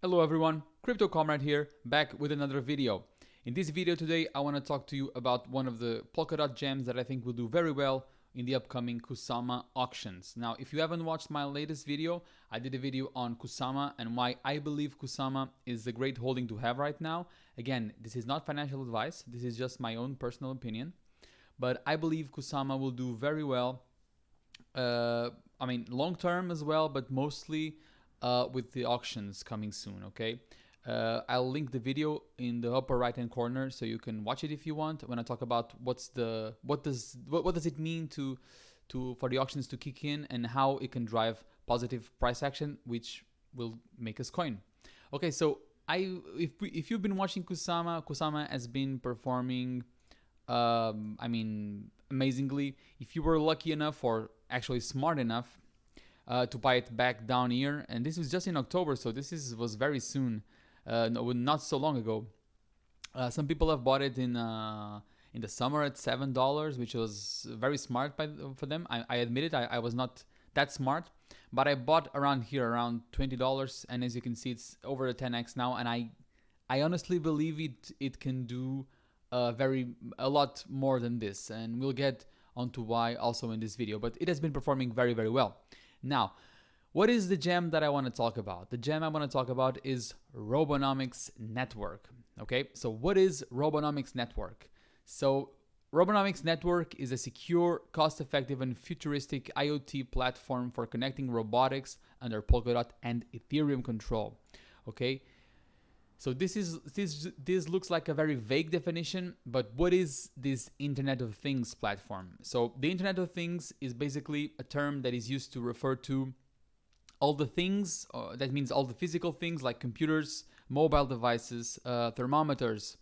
Hello everyone, Crypto Comrade here, back with another video. In this video today, I want to talk to you about one of the Polkadot gems that I think will do very well in the upcoming Kusama auctions. Now, if you haven't watched my latest video, I did a video on Kusama and why I believe Kusama is a great holding to have right now. Again, this is not financial advice, this is just my own personal opinion. But I believe Kusama will do very well, long term as well, but mostly with the auctions coming soon, okay? I'll link the video in the upper right hand corner so you can watch it if you want. When I talk about what does it mean for the auctions to kick in and how it can drive positive price action, which will make us coin. Okay, so if you've been watching Kusama has been performing, amazingly. If you were lucky enough or actually smart enough to buy it back down here, and this was just in October, so was very soon, not so long ago. Some people have bought it in the summer at $7, which was very smart for them. I admit it, I was not that smart, but I bought around here around $20, and as you can see, it's over a 10x now, and I honestly believe it can do a lot more than this, and we'll get onto why also in this video. But it has been performing very, very well. Now, what is the gem that I want to talk about? The gem I want to talk about is Robonomics Network. Okay, so what is Robonomics Network? So Robonomics Network is a secure, cost-effective, and futuristic IoT platform for connecting robotics under Polkadot and Ethereum control. Okay, so this looks like a very vague definition, but what is this Internet of Things platform? So the Internet of Things is basically a term that is used to refer to all the things, that means all the physical things like computers, mobile devices, thermometers,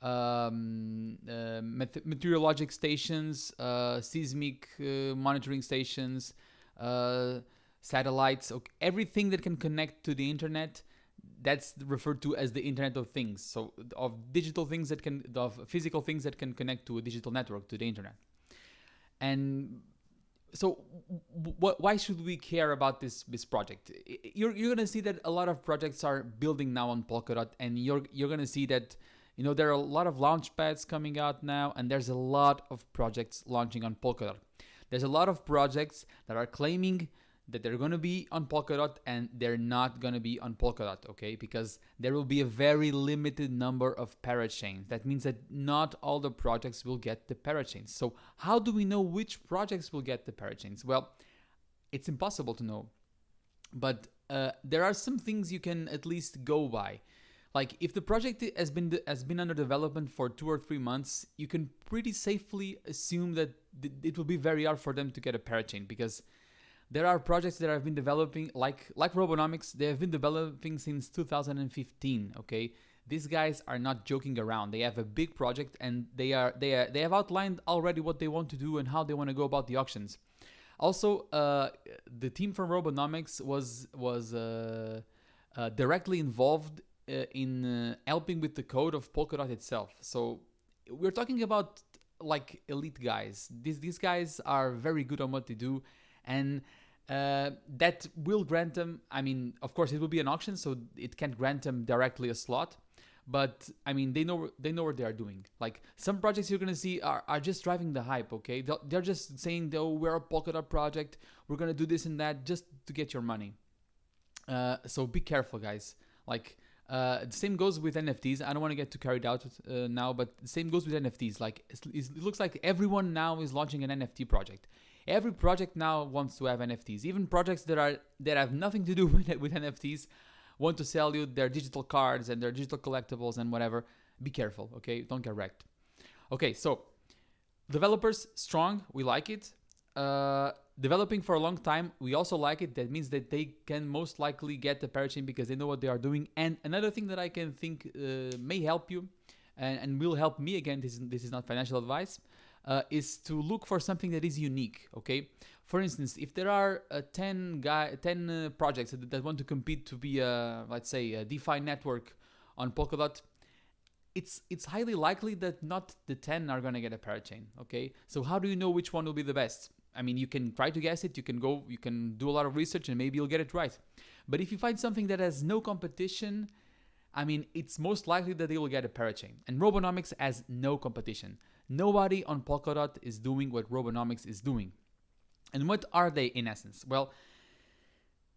meteorologic stations, seismic monitoring stations, satellites, everything that can connect to the internet. That's referred to as the Internet of Things. So of physical things that can connect to a digital network, to the internet. And so why should we care about this project? You're going to see that a lot of projects are building now on Polkadot, and you're going to see that there are a lot of launch pads coming out now, and there's a lot of projects launching on Polkadot. There's a lot of projects that are claiming that they're going to be on Polkadot, and they're not going to be on Polkadot, okay? Because there will be a very limited number of parachains. That means that not all the projects will get the parachains. So how do we know which projects will get the parachains? Well, it's impossible to know. But there are some things you can at least go by. Like if the project has been under development for 2 or 3 months, you can pretty safely assume that it will be very hard for them to get a parachain, because there are projects that have been developing, like Robonomics. They have been developing since 2015. Okay, these guys are not joking around. They have a big project, and they have outlined already what they want to do and how they want to go about the auctions. Also, the team from Robonomics was directly involved in helping with the code of Polkadot itself. So we're talking about like elite guys. These guys are very good on what they do, and that will grant them, of course it will be an auction, so it can't grant them directly a slot, but they know what they are doing. Like some projects you're gonna see are just driving the hype, okay? They're just saying, though, we're a Polkadot project, we're gonna do this and that just to get your money. So be careful, guys. Like the same goes with NFTs. I don't want to get too carried out now, but the same goes with NFTs. Like it looks like everyone now is launching an NFT project. Every project now wants to have NFTs. Even projects that have nothing to do with NFTs want to sell you their digital cards and their digital collectibles and whatever. Be careful, okay? Don't get wrecked. Okay, so developers, strong, we like it. Developing for a long time, we also like it. That means that they can most likely get the parachain because they know what they are doing. And another thing that I can think may help you and will help me, again, this is not financial advice, is to look for something that is unique, okay? For instance, if there are 10 projects that want to compete to be let's say a DeFi network on Polkadot, it's highly likely that not the 10 are going to get a parachain, okay? So how do you know which one will be the best? I mean, you can try to guess it. You can do a lot of research, and maybe you'll get it right. But if you find something that has no competition, I mean, it's most likely that they will get a parachain. And Robonomics has no competition. Nobody on Polkadot is doing what Robonomics is doing. And what are they in essence? Well,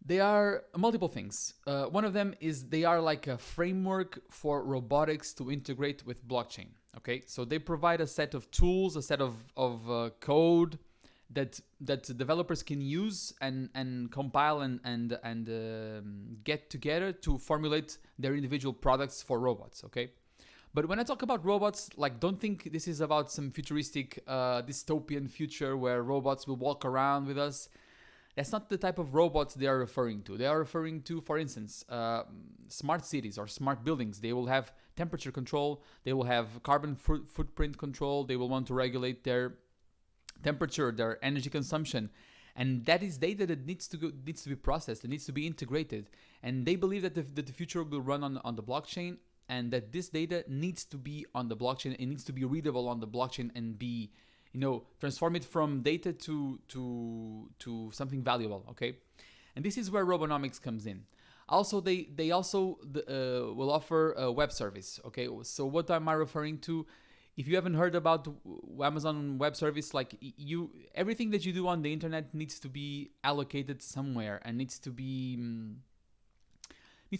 they are multiple things. One of them is they are like a framework for robotics to integrate with blockchain. Okay, so they provide a set of tools, a set of code that developers can use and compile and get together to formulate their individual products for robots. Okay, but when I talk about robots, like, don't think this is about some futuristic dystopian future where robots will walk around with us. That's not the type of robots they are referring to. They are referring to, for instance, smart cities or smart buildings. They will have temperature control. They will have carbon footprint control. They will want to regulate their temperature, their energy consumption. And that is data that needs to be processed. It needs to be integrated. And they believe that the future will run on the blockchain, and that this data needs to be on the blockchain. It needs to be readable on the blockchain and be, transform it from data to something valuable. Okay, and this is where Robonomics comes in. Also, they also will offer a web service. Okay, so what am I referring to? If you haven't heard about Amazon Web Service, like, everything that you do on the internet needs to be allocated somewhere and needs to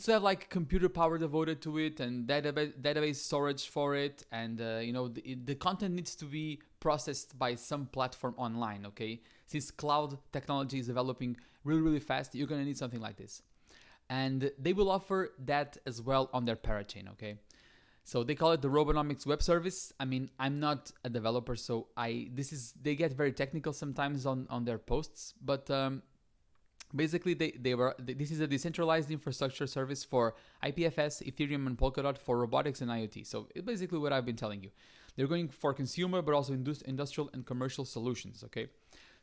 have like computer power devoted to it and database storage for it, and the content needs to be processed by some platform online. Okay, since cloud technology is developing really fast, you're gonna need something like this, and they will offer that as well on their parachain. Okay, so they call it the Robonomics Web Service. I mean, I'm not a developer, so they get very technical sometimes on their posts, but basically, this is a decentralized infrastructure service for IPFS, Ethereum, and Polkadot for robotics and IoT. So it's basically what I've been telling you. They're going for consumer, but also industrial and commercial solutions. Okay,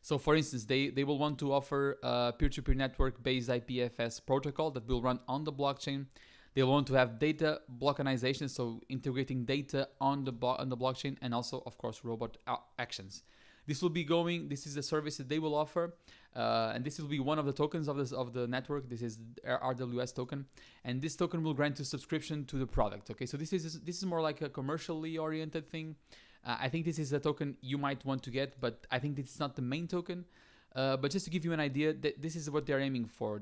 so for instance, they will want to offer a peer-to-peer network-based IPFS protocol that will run on the blockchain. They want to have data blockanization, so integrating data on the blockchain, and also, of course, robot actions. This is a service that they will offer, and this will be one of the tokens of the network. This is RWS token, and this token will grant a subscription to the product. Okay, so this is more like a commercially oriented thing. I think this is a token you might want to get, but I think it's not the main token. But just to give you an idea, this is what they're aiming for.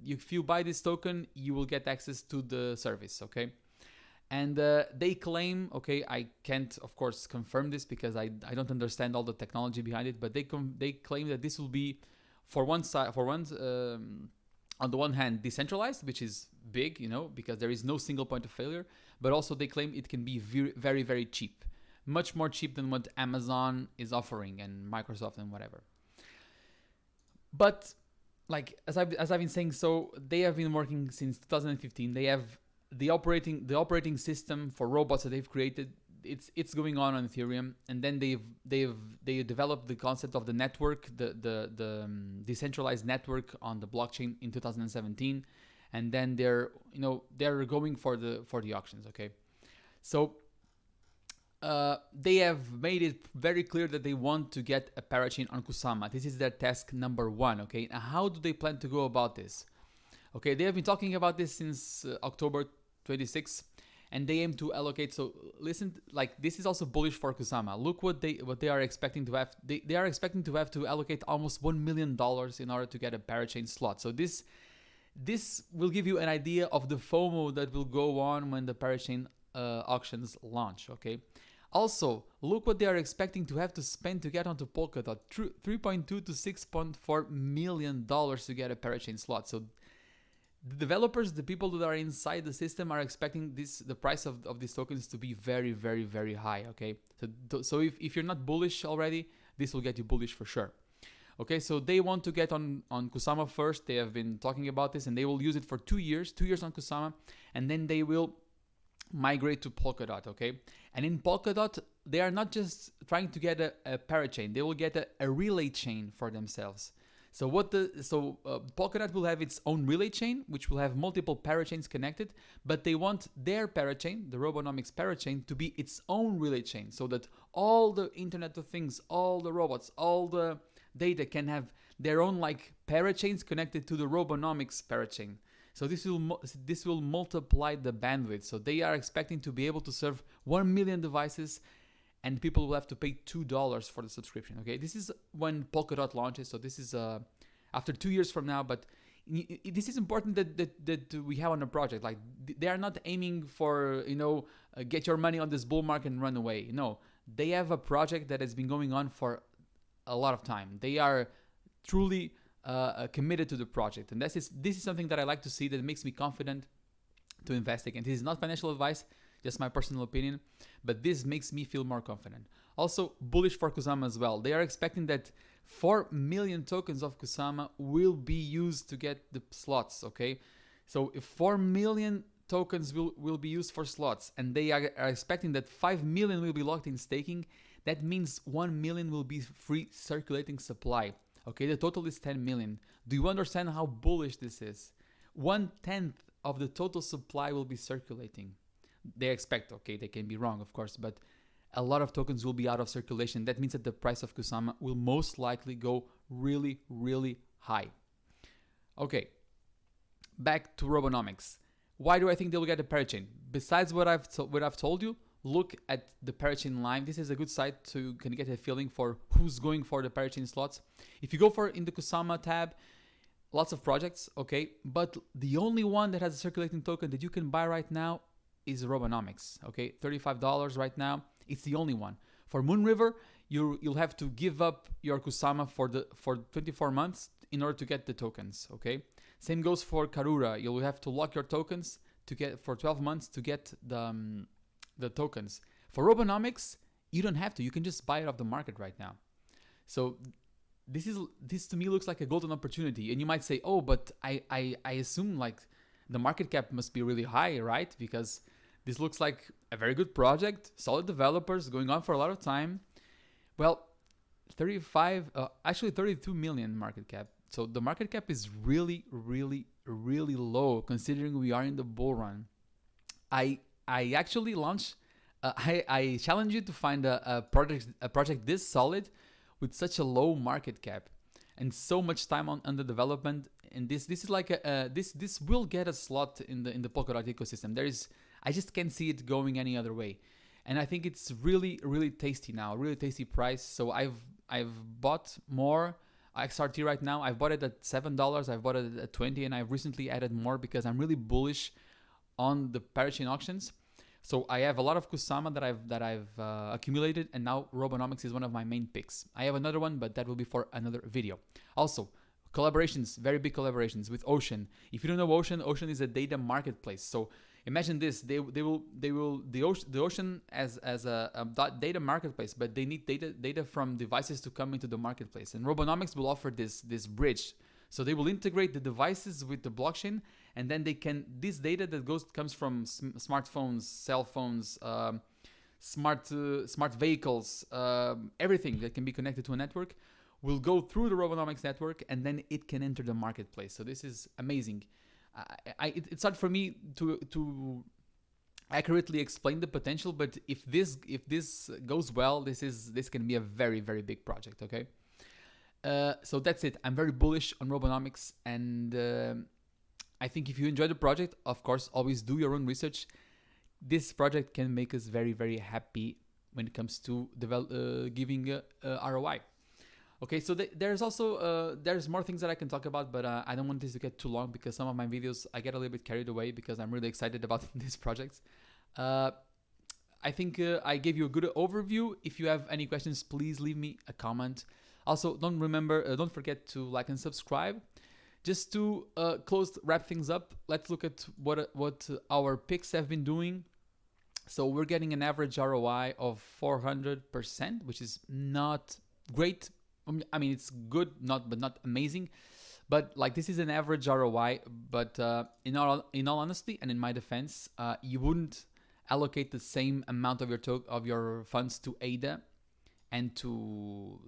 If you buy this token, you will get access to the service. Okay. And they claim, okay, I can't, of course, confirm this because I don't understand all the technology behind it, but they claim that this will be, on the one hand, decentralized, which is big, because there is no single point of failure, but also they claim it can be very, very cheap, much more cheap than what Amazon is offering and Microsoft and whatever. But, like, as I've been saying, so they have been working since 2015. They have the operating system for robots that they've created. It's going on Ethereum, and then they developed the concept of the network, the decentralized network on the blockchain in 2017, and then they're going for the auctions. Okay, so they have made it very clear that they want to get a parachain on Kusama. This is their task number 1. Okay, now how do they plan to go about this? Okay, they have been talking about this since October 26, and they aim to allocate. So listen, like, this is also bullish for Kusama. Look what they are expecting to have. They are expecting to have to allocate almost $1 million in order to get a parachain slot. So this will give you an idea of the FOMO that will go on when the parachain auctions launch. Okay. Also, look what they are expecting to have to spend to get onto Polkadot: $3.2 to $6.4 million to get a parachain slot. So the developers, the people that are inside the system, are expecting the price of these tokens to be very, very, very high. Okay, so if you're not bullish already, this will get you bullish for sure. Okay, so they want to get on Kusama first. They have been talking about this, and they will use it for 2 years on Kusama, and then they will migrate to Polkadot. Okay, and in Polkadot, they are not just trying to get a parachain; they will get a relay chain for themselves. So Polkadot will have its own relay chain, which will have multiple parachains connected, but they want their parachain, the Robonomics parachain, to be its own relay chain, so that all the Internet of Things, all the robots, all the data can have their own like parachains connected to the Robonomics parachain. So this will multiply the bandwidth. So they are expecting to be able to serve 1 million devices, and people will have to pay $2 for the subscription. Okay, this is when Polkadot launches. So this is after 2 years from now. But this is important that we have on a project. Like they are not aiming for get your money on this bull market and run away. No, they have a project that has been going on for a lot of time. They are truly committed to the project, and this is something that I like to see, that makes me confident to invest again. This is not financial advice, just my personal opinion, but this makes me feel more confident. Also bullish for Kusama as well. They are expecting that 4 million tokens of Kusama will be used to get the slots. Okay, so if 4 million tokens will be used for slots, and they are expecting that 5 million will be locked in staking, that means 1 million will be free circulating supply. Okay, the total is 10 million. Do you understand how bullish this is? 1/10 of the total supply will be circulating. They expect, okay, they can be wrong, of course, but a lot of tokens will be out of circulation. That means that the price of Kusama will most likely go really, really high. Okay, back to Robonomics. Why do I think they'll get a parachain? Besides what I've told you, look at the parachain line. This is a good site to kind of get a feeling for who's going for the parachain slots. If you go for in the Kusama tab, lots of projects, okay, but the only one that has a circulating token that you can buy right now is Robonomics, okay, $35 right now. It's the only one. For Moonriver, you'll have to give up your Kusama for 24 months in order to get the tokens, okay. Same goes for Karura. You'll have to lock your tokens to get for 12 months to get the tokens. For Robonomics, you don't have to. You can just buy it off the market right now. So this to me looks like a golden opportunity. And you might say, oh, but I assume like the market cap must be really high, right? Because this looks like a very good project, solid developers going on for a lot of time. Well, 32 million market cap. So the market cap is really, really, really low considering we are in the bull run. I actually launched. I challenge you to find a project this solid with such a low market cap and so much time under development. And this is like this will get a slot in the Polkadot ecosystem. I just can't see it going any other way. And I think it's really, really tasty now, really tasty price. So I've bought more XRT right now. I've bought it at $7. I've bought it at 20, and I've recently added more because I'm really bullish on the parachain auctions. So I have a lot of Kusama that I've accumulated, and now Robonomics is one of my main picks. I have another one, but that will be for another video. Also, collaborations, very big collaborations with Ocean. If you don't know Ocean, Ocean is a data marketplace. So imagine this: the Ocean as a data marketplace, but they need data from devices to come into the marketplace, and Robonomics will offer this bridge. So they will integrate the devices with the blockchain, and then this data that comes from smartphones, cell phones, smart vehicles, everything that can be connected to a network will go through the Robonomics network, and then it can enter the marketplace. So this is amazing. It's hard for me to accurately explain the potential, but if this goes well, this can be a very, very big project. Okay. So that's it. I'm very bullish on Robonomics, and I think if you enjoy the project, of course, always do your own research. This project can make us very, very happy when it comes to giving ROI. Okay, so there's also there's more things that I can talk about, but I don't want this to get too long because some of my videos I get a little bit carried away because I'm really excited about these projects. I think I gave you a good overview. If you have any questions, please leave me a comment. Also, don't forget to like and subscribe. Just to wrap things up, let's look at what our picks have been doing. So we're getting an average ROI of 400%, which is not great. I mean, it's good, but not amazing. But like this is an average ROI. But in all honesty, and in my defense, you wouldn't allocate the same amount of your funds to ADA and to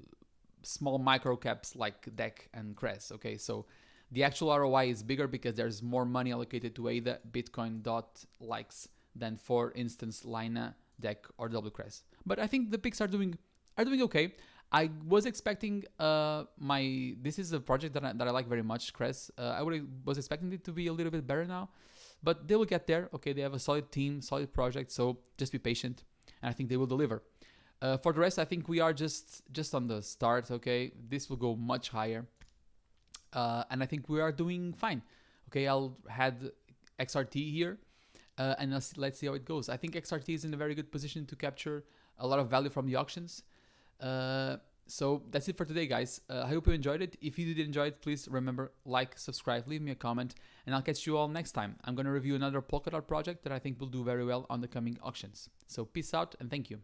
small micro caps like DEC and CRES. Okay, so the actual ROI is bigger because there's more money allocated to ADA, Bitcoin, DOT, likes than, for instance, Lina, DEC, or WCRES. But I think the picks are doing okay. I was expecting this is a project that I like very much, Cress. Was expecting it to be a little bit better now, but they will get there. Okay, they have a solid team, solid project, so just be patient, and I think they will deliver. For the rest, I think we are just on the start. Okay, this will go much higher, and I think we are doing fine. Okay, I'll add XRT here, and let's see how it goes. I think XRT is in a very good position to capture a lot of value from the auctions. So that's it for today, guys. I hope you enjoyed it. If you did enjoy it, please remember, like, subscribe, leave me a comment, and I'll catch you all next time. I'm going to review another Polkadot project that I think will do very well on the coming auctions. So peace out and thank you.